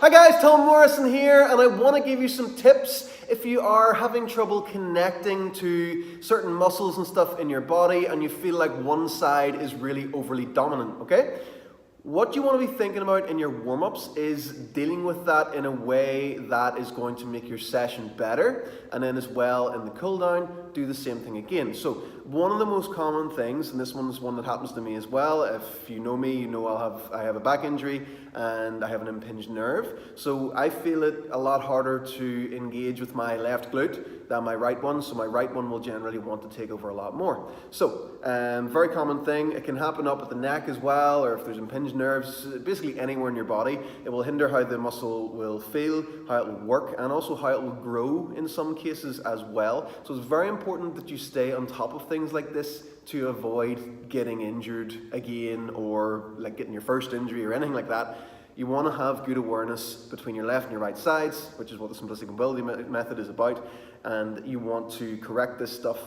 Hi guys, Tom Morrison here, and I want to give you some tips if you are having trouble connecting to certain muscles and stuff in your body and you feel like one side is really overly dominant, okay? What you want to be thinking about in your warm-ups is dealing with that in a way that is going to make your session better, and then as well in the cool down, do the same thing again. So one of the most common things, and this one is one that happens to me as well, if you know me, you know I have a back injury and I have an impinged nerve. So I feel it a lot harder to engage with my left glute than my right one, so my right one will generally want to take over a lot more. So, very common thing, it can happen up at the neck as well, or if there's impinged nerves, basically anywhere in your body. It will hinder how the muscle will feel, how it will work, and also how it will grow in some cases as well. So it's very important that you stay on top of things like this to avoid getting injured again, or like getting your first injury or anything like that. You want to have good awareness between your left and your right sides, which is what the Simplistic Mobility Method is about, and you want to correct this stuff,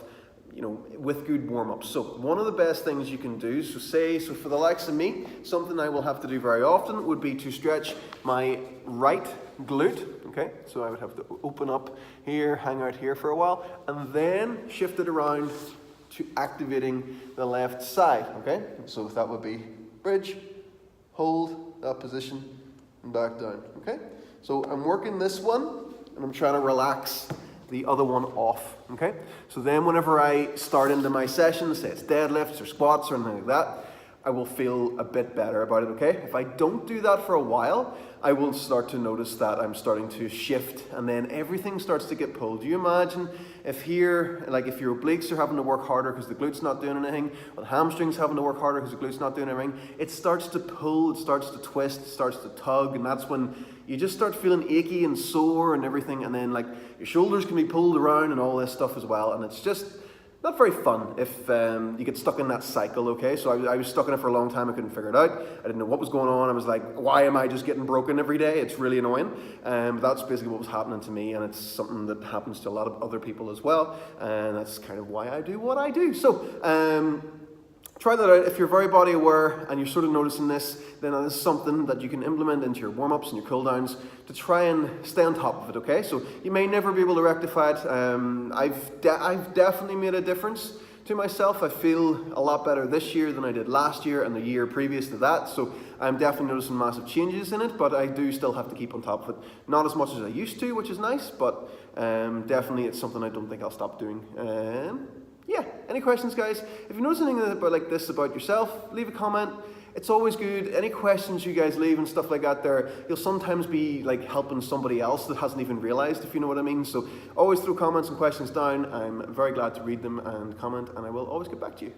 you know, with good warm-ups. So one of the best things you can do, so for the likes of me, something I will have to do very often would be to stretch my right glute, okay? So I would have to open up here, hang out here for a while, and then shift it around to activating the left side, okay? So that would be bridge, hold, that position, and back down, okay? So I'm working this one, and I'm trying to relax the other one off, okay? So then whenever I start into my session, say it's deadlifts or squats or anything like that, I will feel a bit better about it, okay? If I don't do that for a while, I will start to notice that I'm starting to shift, and then everything starts to get pulled. Do you imagine if here, like if your obliques are having to work harder because the glute's not doing anything, or the hamstrings having to work harder because the glute's not doing anything, it starts to pull, it starts to twist, it starts to tug, and that's when you just start feeling achy and sore and everything, and then like your shoulders can be pulled around and all this stuff as well, and it's just not very fun if you get stuck in that cycle, okay? So I was stuck in it for a long time. I couldn't figure it out. I didn't know what was going on. I was like, why am I just getting broken every day? It's really annoying. That's basically what was happening to me, and it's something that happens to a lot of other people as well, and that's kind of why I do what I do. So try that out. If you're very body aware and you're sort of noticing this, then this is something that you can implement into your warm-ups and your cool-downs to try and stay on top of it, okay? So you may never be able to rectify it. I've definitely made a difference to myself. I feel a lot better this year than I did last year and the year previous to that. So I'm definitely noticing massive changes in it, but I do still have to keep on top of it. Not as much as I used to, which is nice, but definitely it's something I don't think I'll stop doing. Yeah, any questions, guys? If you notice anything about like this about yourself, leave a comment. It's always good. Any questions you guys leave and stuff like that there, you'll sometimes be like helping somebody else that hasn't even realized, if you know what I mean. So always throw comments and questions down. I'm very glad to read them and comment, and I will always get back to you.